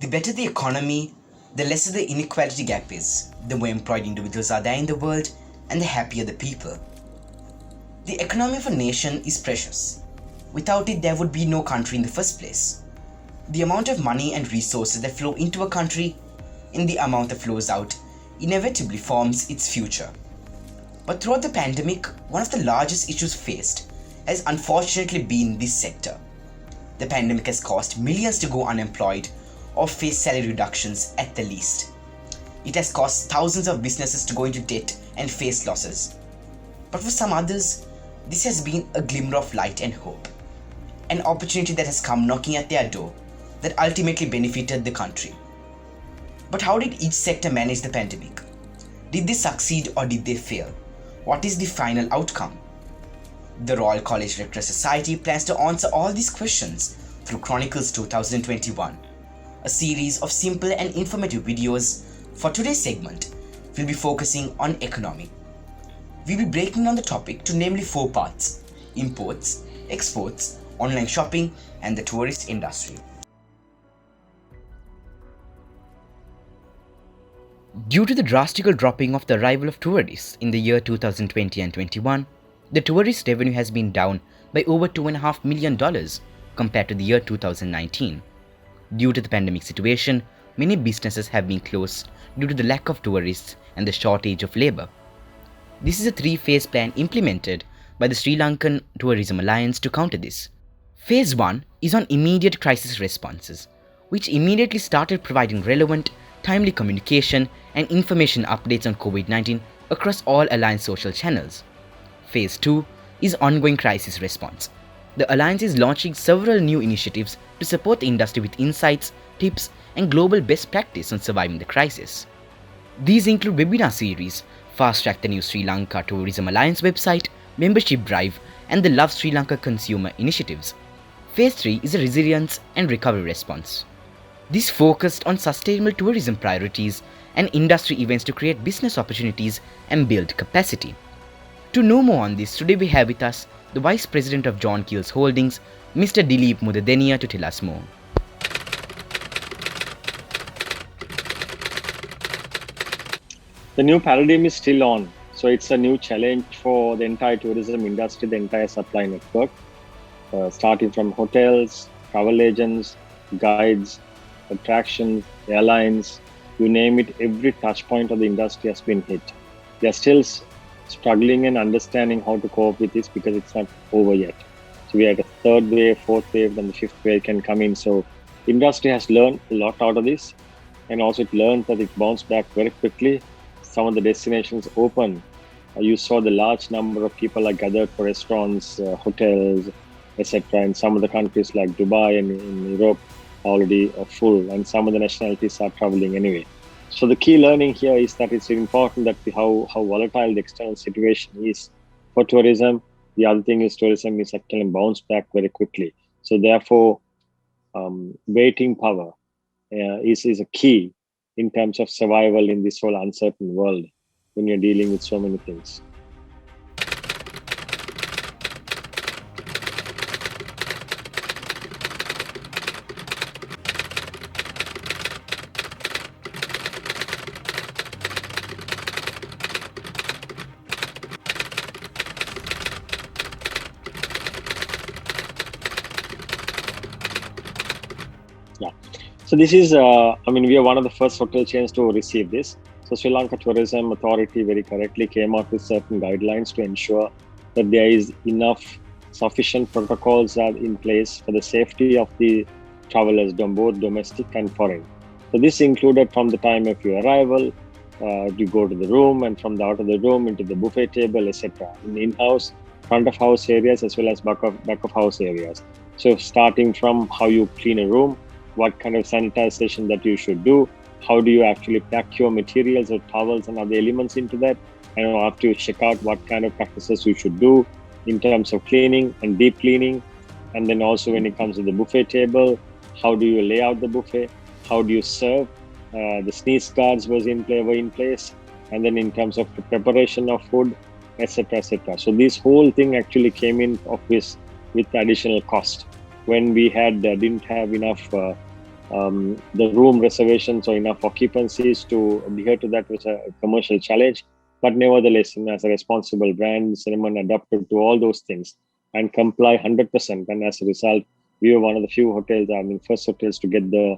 The better the economy, the lesser the inequality gap is, the more employed individuals are there in the world, and the happier the people. The economy of a nation is precious. Without it, there would be no country in the first place. The amount of money and resources that flow into a country and the amount that flows out inevitably forms its future. But throughout the pandemic, one of the largest issues faced has unfortunately been this sector. The pandemic has caused millions to go unemployed or face salary reductions at the least. It has caused thousands of businesses to go into debt and face losses. But for some others, this has been a glimmer of light and hope. An opportunity that has come knocking at their door that ultimately benefited the country. But how did each sector manage the pandemic? Did they succeed or did they fail? What is the final outcome? The Royal College Lecturer Society plans to answer all these questions through Chronicles 2021, a series of simple and informative videos. For today's segment, we'll be focusing on economy. We'll be breaking down the topic to namely 4 parts: imports, exports, online shopping, and the tourist industry. Due to the drastic dropping of the arrival of tourists in the year 2020 and 21, the tourist revenue has been down by over $2.5 million compared to the year 2019. Due to the pandemic situation, many businesses have been closed due to the lack of tourists and the shortage of labor. This is a 3-phase plan implemented by the Sri Lankan Tourism Alliance to counter this. Phase 1 is on immediate crisis responses, which immediately started providing relevant, timely communication and information updates on COVID-19 across all Alliance social channels. Phase 2 is ongoing crisis response. The Alliance is launching several new initiatives to support the industry with insights, tips, and global best practice on surviving the crisis. These include webinar series, Fast Track the new Sri Lanka Tourism Alliance website, membership drive, and the Love Sri Lanka consumer initiatives. Phase 3 is a resilience and recovery response. This focused on sustainable tourism priorities and industry events to create business opportunities and build capacity. To know more on this, today we have with us the Vice President of John Keells Holdings, Mr. Dilip Mudadeniya, to tell us more. The new paradigm is still on, so it's a new challenge for the entire tourism industry, the entire supply network, starting from hotels, travel agents, guides, attractions, airlines, you name it, every touch point of the industry has been hit. They are still struggling and understanding how to cope with this because it's not over yet. So we had a 3rd wave, 4th wave, then the 5th wave can come in. So industry has learned a lot out of this, and also it learned that it bounced back very quickly. Some of the destinations open. You saw the large number of people are gathered for restaurants, hotels, etc. In some of the countries like Dubai and in Europe already are full, and some of the nationalities are traveling anyway. So the key learning here is that it's important that how volatile the external situation is for tourism. The other thing is tourism is actually bounced back very quickly. So therefore, waiting power is a key in terms of survival in this whole uncertain world when you're dealing with so many things. Yeah. So this is, we are one of the first hotel chains to receive this. So Sri Lanka Tourism Authority very correctly came out with certain guidelines to ensure that there is enough sufficient protocols are in place for the safety of the travelers, both domestic and foreign. So this included from the time of your arrival, you go to the room, and from the out of the room into the buffet table, etc. In-house, front of house areas as well as back of house areas. So starting from how you clean a room, what kind of sanitization that you should do, how do you actually pack your materials or towels and other elements into that, and after you check out what kind of practices you should do in terms of cleaning and deep cleaning. And then also when it comes to the buffet table, how do you lay out the buffet, how do you serve, the sneeze guards were in place, and then in terms of the preparation of food, etc. etc. So this whole thing actually came in with additional cost when we didn't have enough The room reservations or enough occupancies to adhere to that was a commercial challenge. But nevertheless, as a responsible brand, Cinnamon adapted to all those things and comply 100%. And as a result, we were one of the few hotels, first hotels to get the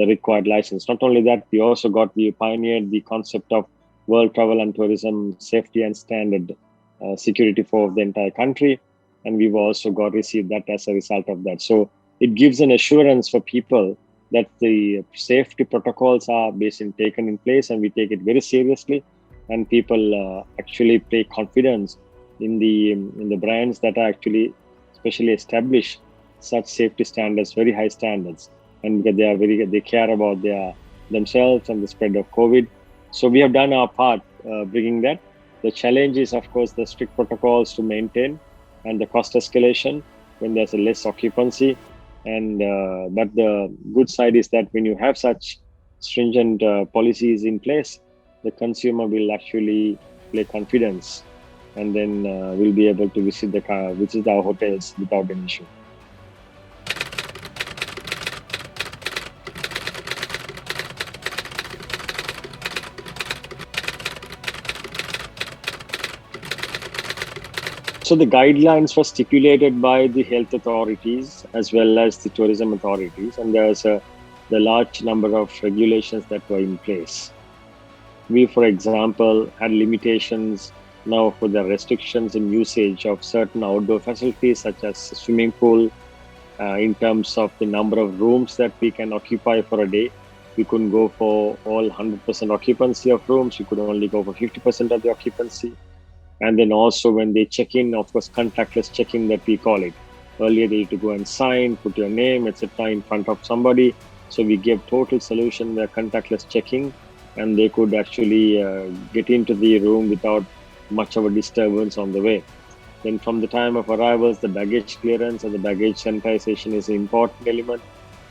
required license. Not only that, we pioneered the concept of World Travel and Tourism Safety and Standard security for the entire country, and we've also got received that as a result of that. So it gives an assurance for people that the safety protocols are basically taken in place, and we take it very seriously, and people actually pay confidence in the brands that are actually specially establish such safety standards, very high standards, and because they care about themselves and the spread of COVID. So we have done our part, bringing that. The challenge is, of course, the strict protocols to maintain and the cost escalation when there's a less occupancy. And but the good side is that when you have such stringent policies in place, the consumer will actually play confidence, and then will be able to visit our hotels without an issue. So the guidelines were stipulated by the health authorities as well as the tourism authorities, and there's the large number of regulations that were in place. We, for example, had limitations now for the restrictions in usage of certain outdoor facilities such as swimming pool, in terms of the number of rooms that we can occupy for a day. We couldn't go for all 100% occupancy of rooms. We could only go for 50% of the occupancy. And then also when they check in, of course, contactless check-in that we call it. Earlier, they used to go and sign, put your name, etc. in front of somebody. So we gave total solution where contactless checking, and they could actually get into the room without much of a disturbance on the way. Then from the time of arrivals, the baggage clearance and the baggage sanitization is an important element.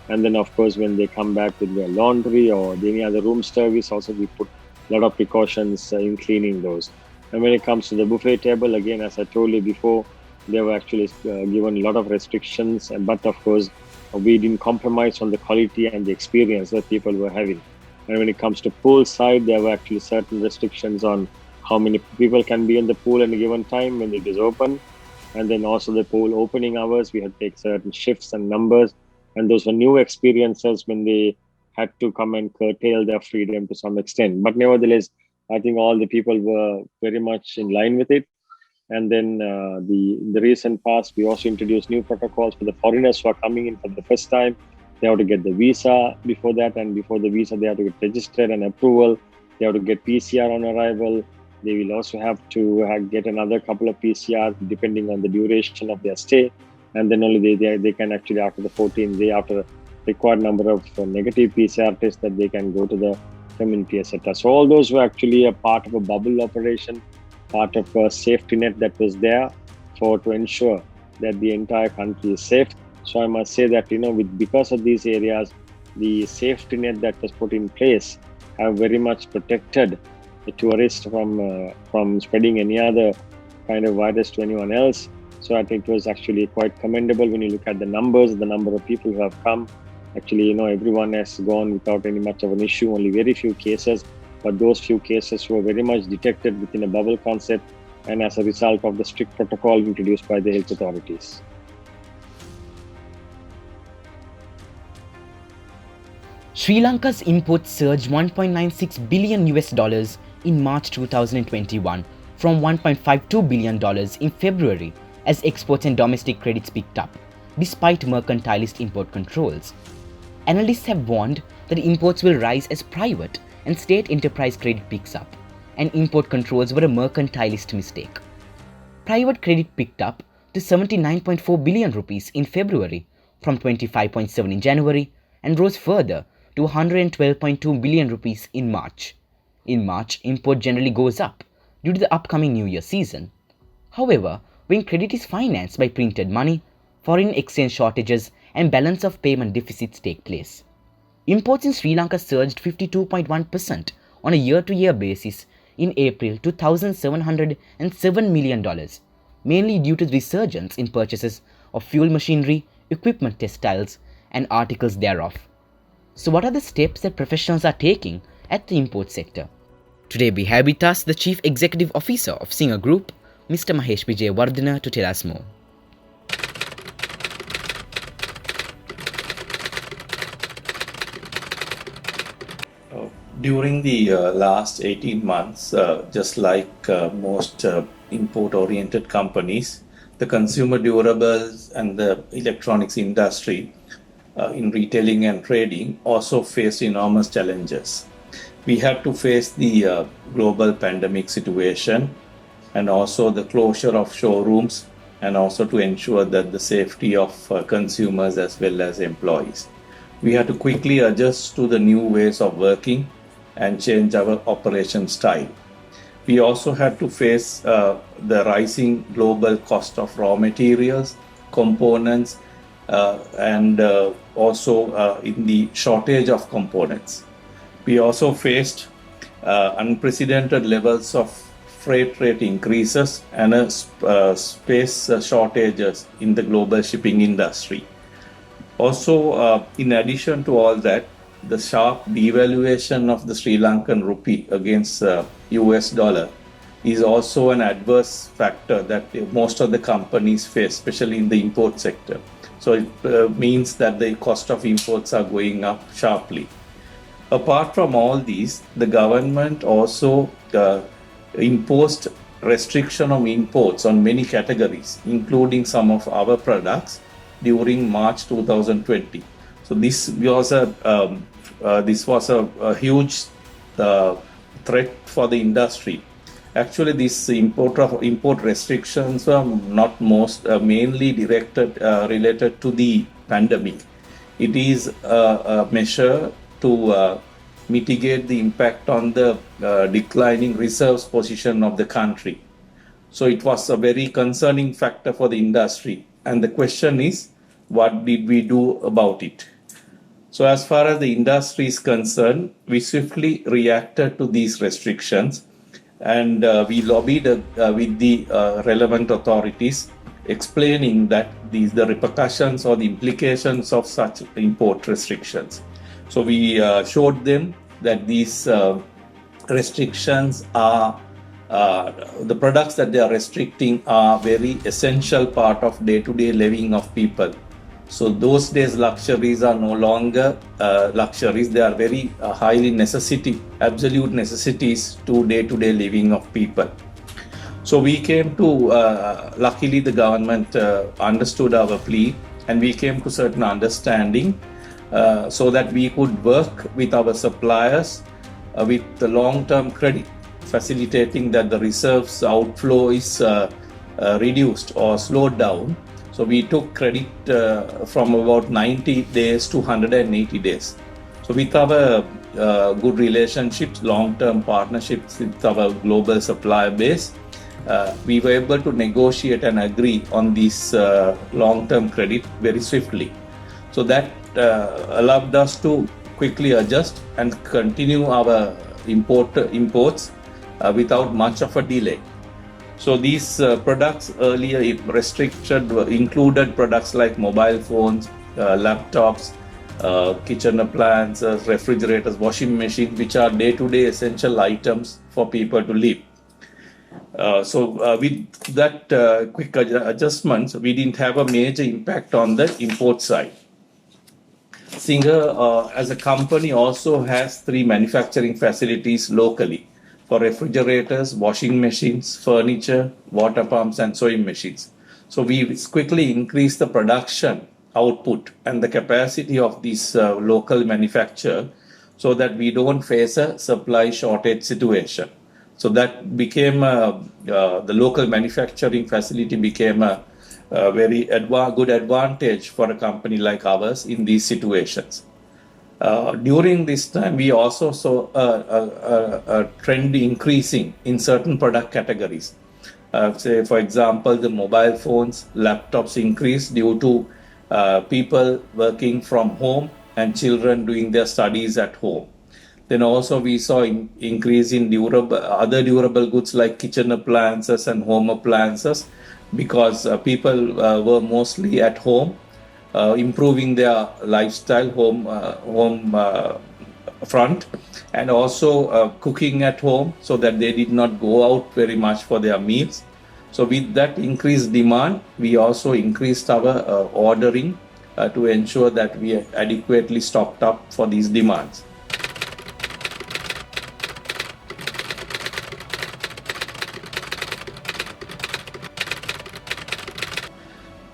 And then, of course, when they come back with their laundry or any other room service, also we put a lot of precautions in cleaning those. And when it comes to the buffet table, again, as I told you before, they were actually given a lot of restrictions. But of course, we didn't compromise on the quality and the experience that people were having. And when it comes to pool side, there were actually certain restrictions on how many people can be in the pool at a given time when it is open. And then also the pool opening hours, we had to take certain shifts and numbers. And those were new experiences when they had to come and curtail their freedom to some extent. But nevertheless, I think all the people were very much in line with it. And then in the recent past, we also introduced new protocols for the foreigners who are coming in for the first time. They have to get the visa before that, and before the visa, they have to get registered and approval. They have to get PCR on arrival. They will also have to get another couple of PCR depending on the duration of their stay. And then only they can actually, after the 14th day, after a required number of negative PCR tests, that they can go to the community, etc. So all those were actually a part of a bubble operation, part of a safety net that was there to ensure that the entire country is safe. So I must say that because of these areas, the safety net that was put in place have very much protected the tourists from spreading any other kind of virus to anyone else. So I think it was actually quite commendable when you look at the numbers, the number of people who have come. Actually, everyone has gone without any much of an issue, only very few cases, but those few cases were very much detected within a bubble concept and as a result of the strict protocol introduced by the health authorities. Sri Lanka's imports surged $1.96 billion in March 2021 from $1.52 billion in February as exports and domestic credits picked up, despite mercantilist import controls. Analysts have warned that imports will rise as private and state enterprise credit picks up, and import controls were a mercantilist mistake. Private credit picked up to 79.4 billion rupees in February from 25.7 in January and rose further to 112.2 billion rupees in March. In March, import generally goes up due to the upcoming New Year season. However, when credit is financed by printed money, foreign exchange shortages and balance of payment deficits take place. Imports in Sri Lanka surged 52.1% on a year-to-year basis in April to $1,707 million, mainly due to the resurgence in purchases of fuel machinery, equipment textiles, and articles thereof, So what are the steps that professionals are taking at the import sector? Today we have with us the Chief Executive Officer of Singer Group, Mr. Mahesh Vijay Wardana, to tell us more. During the last 18 months, just like most import-oriented companies, the consumer durables and the electronics industry in retailing and trading also faced enormous challenges. We had to face the global pandemic situation and also the closure of showrooms, and also to ensure that the safety of consumers as well as employees. We had to quickly adjust to the new ways of working and change our operation style. We also had to face the rising global cost of raw materials, components, and also in the shortage of components. We also faced unprecedented levels of freight rate increases and space shortages in the global shipping industry. Also, in addition to all that, the sharp devaluation of the Sri Lankan rupee against US dollar is also an adverse factor that most of the companies face, especially in the import sector. So it means that the cost of imports are going up sharply. Apart from all these, the government also imposed restriction of imports on many categories, including some of our products during March 2020. So this was a huge threat for the industry. Actually, these import restrictions were not mainly related to the pandemic. It is a measure to mitigate the impact on the declining reserves position of the country. So it was a very concerning factor for the industry. And the question is, what did we do about it? So as far as the industry is concerned, we swiftly reacted to these restrictions, and we lobbied with the relevant authorities, explaining that the repercussions or the implications of such import restrictions. So we showed them that these restrictions are the products that they are restricting are very essential part of day-to-day living of people. So those days luxuries are no longer luxuries. They are very highly absolute necessities to day-to-day living of people. So we came to, luckily the government understood our plea, and we came to certain understanding so that we could work with our suppliers with the long-term credit, facilitating that the reserves outflow is reduced or slowed down. So we took credit from about 90 days to 180 days. So with our good relationships, long-term partnerships with our global supplier base, we were able to negotiate and agree on this long-term credit very swiftly. So that allowed us to quickly adjust and continue our imports without much of a delay. So these products earlier restricted included products like mobile phones, laptops, kitchen appliances, refrigerators, washing machines, which are day-to-day essential items for people to live. So with that quick adjustments, we didn't have a major impact on the import side. Singer as a company also has 3 manufacturing facilities locally for refrigerators, washing machines, furniture, water pumps, and sewing machines. So we quickly increased the production output and the capacity of this local manufacturer so that we don't face a supply shortage situation. So that became the local manufacturing facility became a very good advantage for a company like ours in these situations. During this time, we also saw a trend increasing in certain product categories. Say, for example, the mobile phones, laptops increased due to people working from home and children doing their studies at home. Then also we saw increase in other durable goods like kitchen appliances and home appliances because people were mostly at home improving their lifestyle, home front, and also cooking at home, so that they did not go out very much for their meals. So with that increased demand, we also increased our ordering to ensure that we are adequately stocked up for these demands.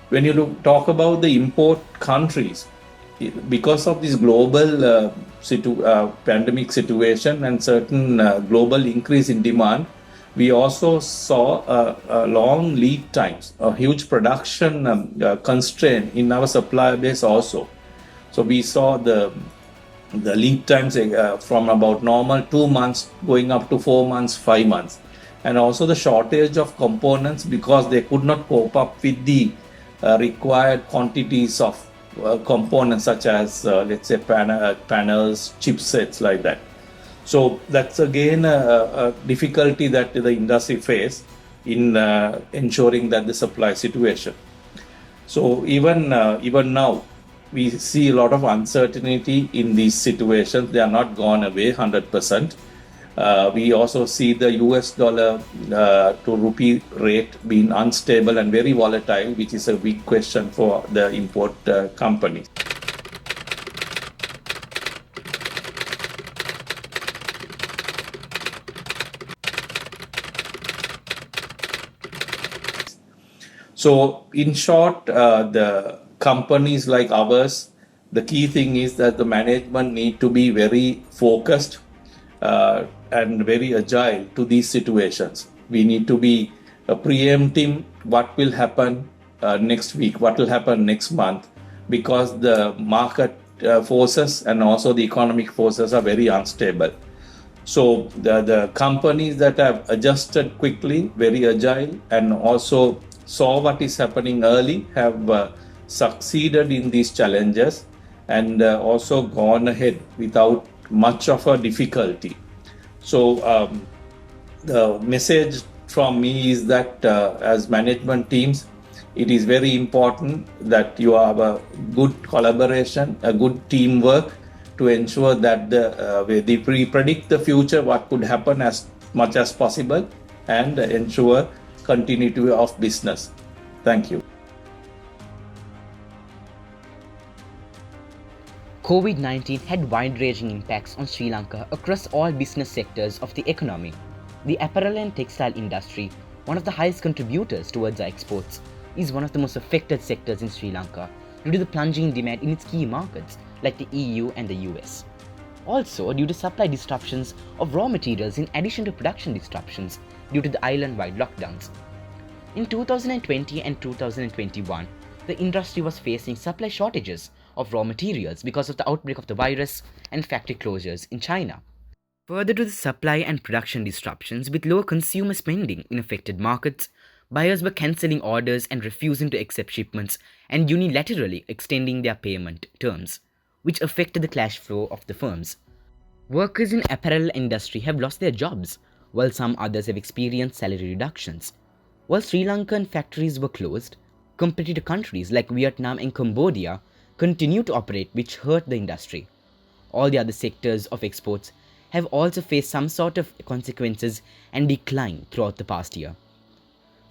When you talk about the import countries, because of this global pandemic situation and certain global increase in demand, we also saw long lead times, a huge production constraint in our supply base also. So we saw the lead times from about normal 2 months going up to 4 months, 5 months. And also the shortage of components, because they could not cope up with the required quantities of components, such as let's say panels, chipsets, like that. So that's again a difficulty that the industry face in ensuring that the supply situation. So even now, we see a lot of uncertainty in these situations. They are not gone away 100%. We also see the US dollar to rupee rate being unstable and very volatile, which is a big question for the import companies. So in short, the companies like ours, the key thing is that the management need to be very focused and very agile to these situations. We need to be preempting what will happen next week, what will happen next month, because the market forces and also the economic forces are very unstable. So the companies that have adjusted quickly, very agile, and also saw what is happening early, have succeeded in these challenges and also gone ahead without much of a difficulty. So the message from me is that as management teams, it is very important that you have a good collaboration, a good teamwork, to ensure that we predict the future, what could happen as much as possible, and ensure continuity of business. Thank you. COVID-19 had wide-ranging impacts on Sri Lanka across all business sectors of the economy. The apparel and textile industry, one of the highest contributors towards our exports, is one of the most affected sectors in Sri Lanka due to the plunging demand in its key markets like the EU and the US. Also due to supply disruptions of raw materials in addition to production disruptions due to the island-wide lockdowns. In 2020 and 2021, the industry was facing supply shortages of raw materials because of the outbreak of the virus and factory closures in China. Further to the supply and production disruptions, with lower consumer spending in affected markets, buyers were cancelling orders and refusing to accept shipments and unilaterally extending their payment terms, which affected the cash flow of the firms. Workers in apparel industry have lost their jobs, while some others have experienced salary reductions. While Sri Lankan factories were closed, competitor countries like Vietnam and Cambodia continue to operate, which hurt the industry. All the other sectors of exports have also faced some sort of consequences and decline throughout the past year.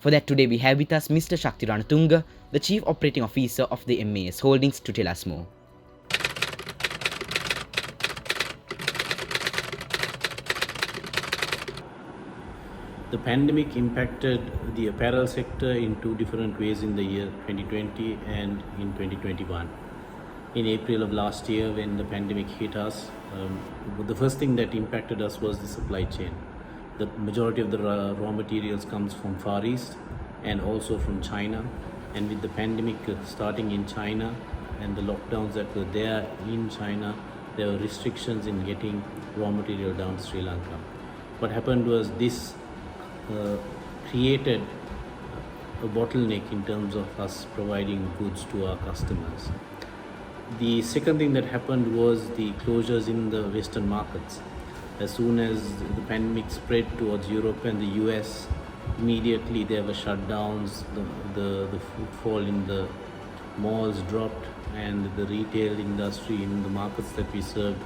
For that, today we have with us Mr. Shakti Ranatunga, the Chief Operating Officer of the MAS Holdings, to tell us more. The pandemic impacted the apparel sector in two different ways in the year 2020 and in 2021. In April of last year, when the pandemic hit us, the first thing that impacted us was the supply chain. The majority of the raw materials comes from Far East and also from China. And with the pandemic starting in China and the lockdowns that were there in China, there were restrictions in getting raw material down to Sri Lanka. What happened was this created a bottleneck in terms of us providing goods to our customers. The second thing that happened was the closures in the Western markets. As soon as the pandemic spread towards Europe and the US, immediately there were shutdowns, the footfall in the malls dropped and the retail industry in the markets that we served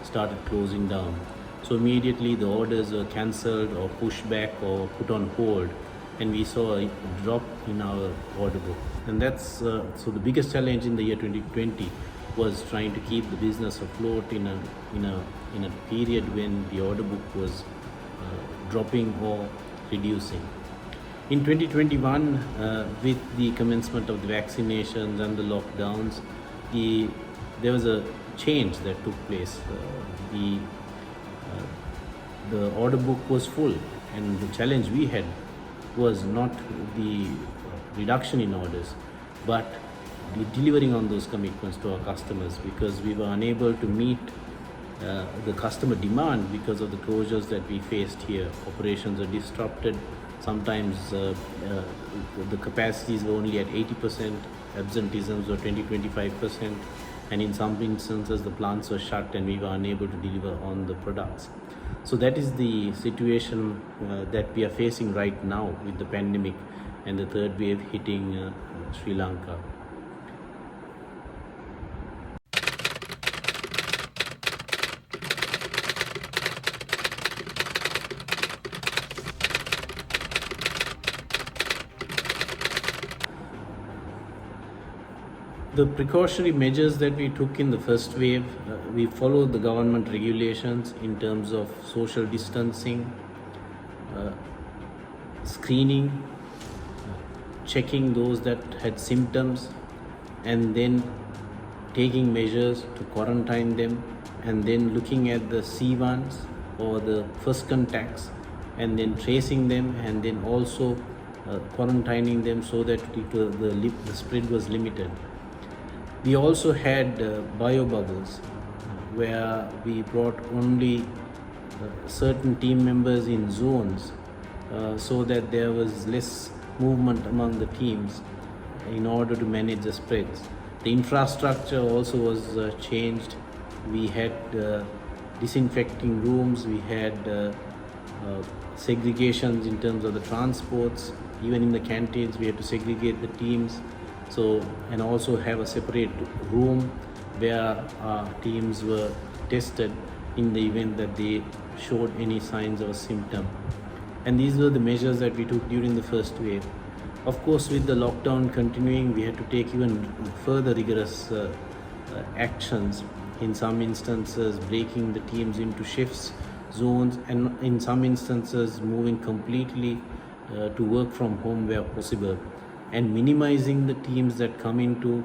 started closing down. So immediately the orders were cancelled or pushed back or put on hold, and we saw a drop in our order book. And that's so the biggest challenge in the year 2020 was trying to keep the business afloat in a period when the order book was dropping or reducing. In 2021, with the commencement of the vaccinations and the lockdowns, there was a change that took place. The order book was full, and the challenge we had was not the reduction in orders, but the delivering on those commitments to our customers, because we were unable to meet the customer demand because of the closures that we faced here. Operations are disrupted. Sometimes the capacities were only at 80%, absenteeisms were 20-25%, and in some instances the plants were shut and we were unable to deliver on the products. So that is the situation that we are facing right now with the pandemic and the third wave hitting Sri Lanka. The precautionary measures that we took in the first wave, we followed the government regulations in terms of social distancing, screening, checking those that had symptoms, and then taking measures to quarantine them, and then looking at the C1s or the first contacts, and then tracing them, and then also quarantining them so that the spread was limited. We also had bio bubbles where we brought only certain team members in zones so that there was less movement among the teams in order to manage the spreads. The infrastructure also was changed. We had disinfecting rooms, we had segregations in terms of the transports. Even in the canteens we had to segregate the teams. So, and also have a separate room where our teams were tested in the event that they showed any signs of a symptom. And these were the measures that we took during the first wave. Of course, with the lockdown continuing, we had to take even further rigorous actions. In some instances, breaking the teams into shifts, zones, and in some instances, moving completely to work from home where possible, and minimizing the teams that come into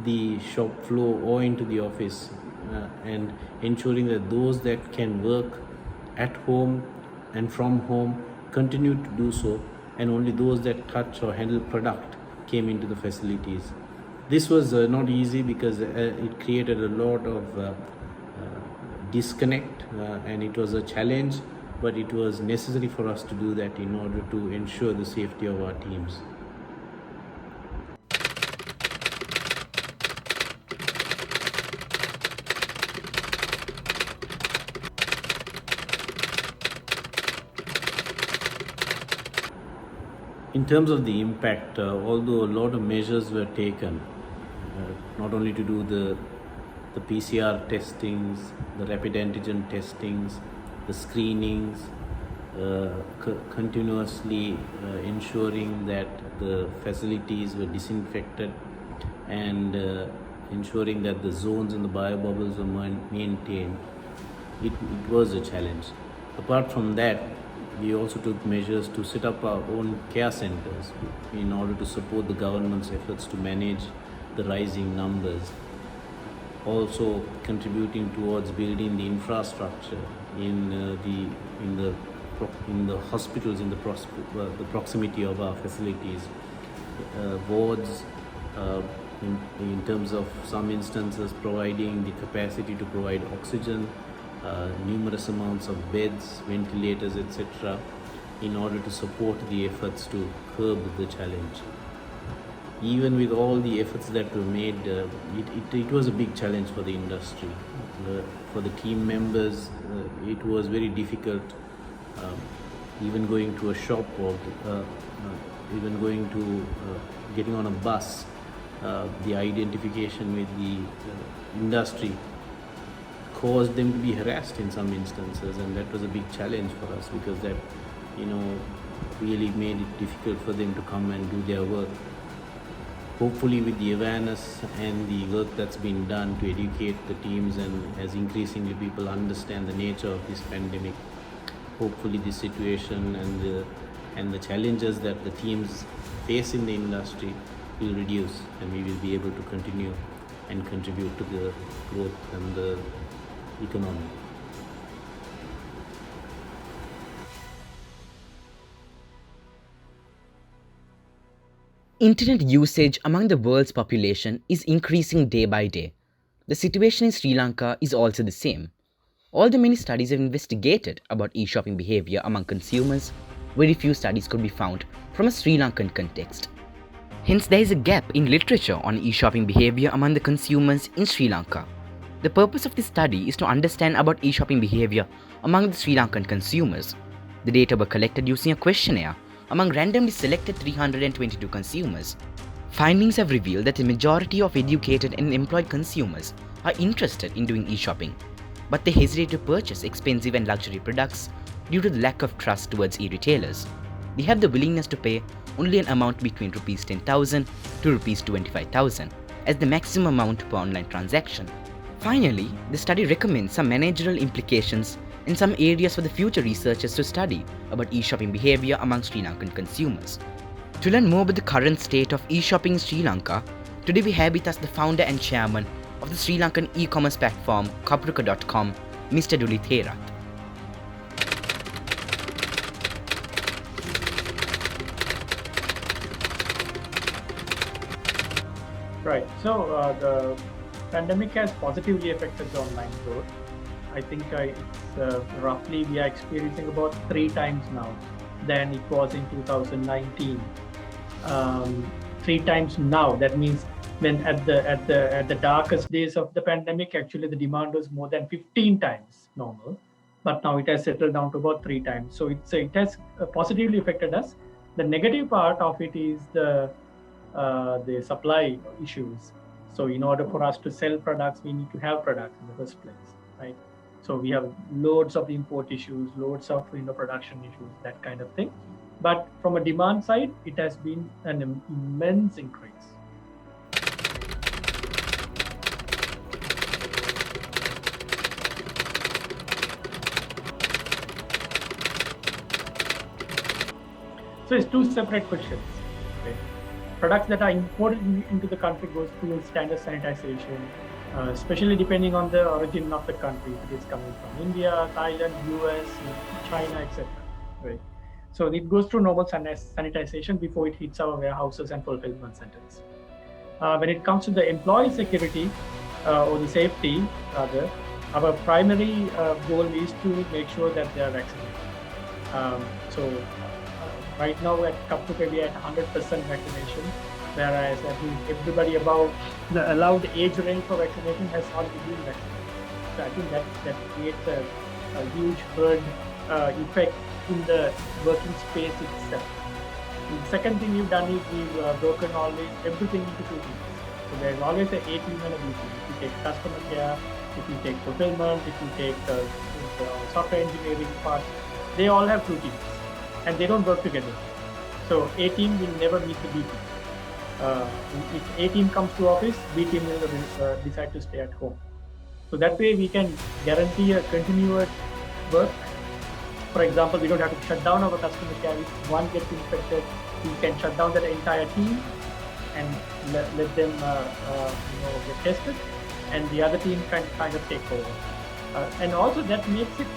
the shop floor or into the office, and ensuring that those that can work at home and from home continue to do so, and only those that touch or handle product came into the facilities. This was not easy because it created a lot of disconnect, and it was a challenge, but it was necessary for us to do that in order to ensure the safety of our teams. In terms of the impact, although a lot of measures were taken, not only to do the PCR testings, the rapid antigen testings, the screenings, continuously ensuring that the facilities were disinfected, and ensuring that the zones and the bio bubbles were maintained, it was a challenge. Apart from that, we also took measures to set up our own care centers in order to support the government's efforts to manage the rising numbers. Also contributing towards building the infrastructure in the hospitals in the proximity of our facilities, wards, in terms of some instances providing the capacity to provide oxygen, numerous amounts of beds, ventilators, etc., in order to support the efforts to curb the challenge. Even with all the efforts that were made, it was a big challenge for the industry. For the team members, it was very difficult, even going to a shop or even going to getting on a bus the identification with the industry caused them to be harassed in some instances, and that was a big challenge for us because that, you know, really made it difficult for them to come and do their work. Hopefully, with the awareness and the work that's been done to educate the teams, and as increasingly people understand the nature of this pandemic, hopefully this situation and the challenges that the teams face in the industry will reduce, and we will be able to continue and contribute to the growth and the economy. Internet usage among the world's population is increasing day by day. The situation in Sri Lanka is also the same. Although many studies have investigated about e-shopping behavior among consumers, very few studies could be found from a Sri Lankan context. Hence, there is a gap in literature on e-shopping behavior among the consumers in Sri Lanka. The purpose of this study is to understand about e-shopping behavior among the Sri Lankan consumers. The data were collected using a questionnaire among randomly selected 322 consumers. Findings have revealed that the majority of educated and employed consumers are interested in doing e-shopping, but they hesitate to purchase expensive and luxury products due to the lack of trust towards e-retailers. They have the willingness to pay only an amount between Rs 10,000 to Rs 25,000 as the maximum amount per online transaction. Finally, the study recommends some managerial implications and some areas for the future researchers to study about e-shopping behavior among Sri Lankan consumers. To learn more about the current state of e-shopping in Sri Lanka, today we have with us the founder and chairman of the Sri Lankan e-commerce platform Kapruka.com, Mr. Duli Therath. Right. So the pandemic has positively affected the online growth. I think it's roughly we are experiencing about 3 times now than it was in 2019. 3 times now. That means when at the darkest days of the pandemic, actually the demand was more than 15 times normal, but now it has settled down to about 3 times. So it has positively affected us. The negative part of it is the supply issues. So in order for us to sell products, we need to have products in the first place, right? So we have loads of import issues, loads of production issues, that kind of thing. But from a demand side, it has been an immense increase. So it's 2 separate questions. Okay. Products that are imported into the country goes through standard sanitization, especially depending on the origin of the country. If it is coming from India, Thailand, US, China, etc. Right. So it goes through normal sanitization before it hits our warehouses and fulfillment centers. When it comes to the employee security or the safety, rather, our primary goal is to make sure that they are vaccinated. Right now at Kapruka we are at 100% vaccination, whereas I think everybody above the allowed age range for vaccination has already been vaccinated. So I think that creates a huge herd effect in the working space itself. And the second thing we've done is we've broken everything into 2 teams. So there's always an A team and a B team. If you take customer care, if you take fulfillment, if you take the software engineering part, they all have 2 teams. And they don't work together. So A team will never meet the B team. If A team comes to office, B team will decide to stay at home. So that way we can guarantee a continuous work. For example, we don't have to shut down our customer care. If one gets infected, we can shut down the entire team and let them get tested, and the other team can kind of take over. And also that makes it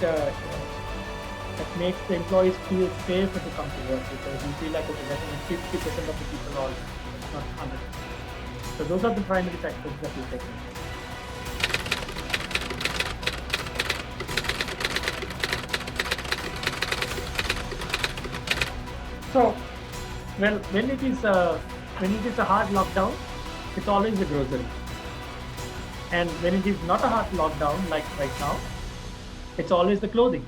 that makes the employees feel safer to come to work, because you feel like, okay, that means 50% of the people are not 100%. So those are the primary factors that we take. So, well, when it is a hard lockdown, it's always the grocery. And when it is not a hard lockdown, like right now, it's always the clothing.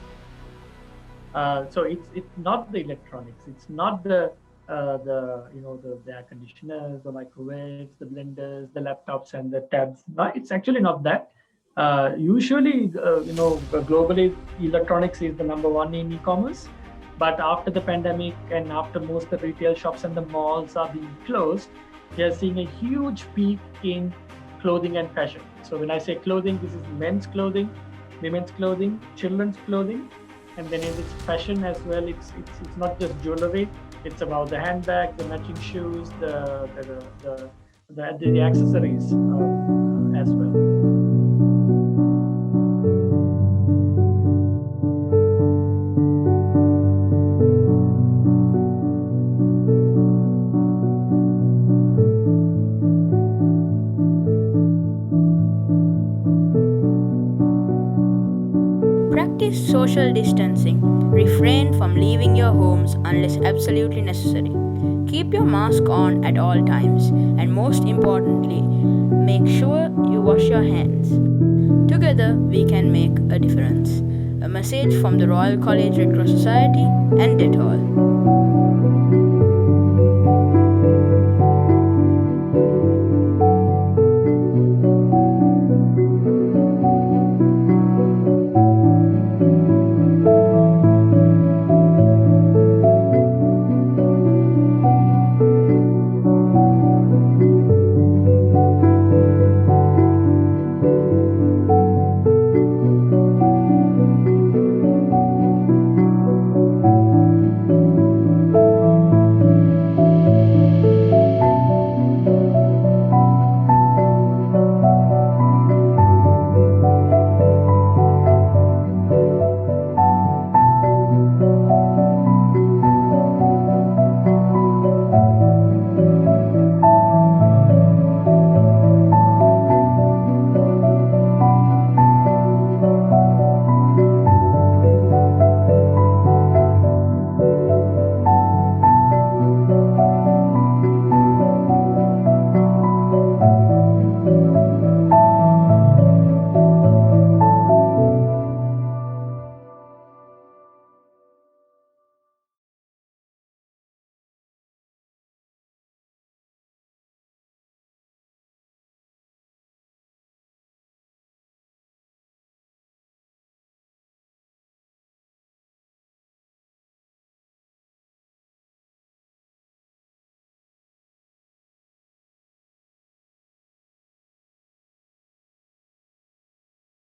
So it's not the electronics, it's not the the air conditioners, the microwaves, the blenders, the laptops, and the tabs. No, it's actually not that. Usually, globally, electronics is the number one in e-commerce. But after the pandemic and after most of the retail shops and the malls are being closed, we are seeing a huge peak in clothing and fashion. So when I say clothing, this is men's clothing, women's clothing, children's clothing, and then in this fashion as well. It's not just jewelry. It's about the handbags, the matching shoes, the accessories as well. Practice social distancing. Refrain from leaving your homes unless absolutely necessary. Keep your mask on at all times, and most importantly, make sure you wash your hands. Together, we can make a difference. A message from the Royal College Red Cross Society and Dettol.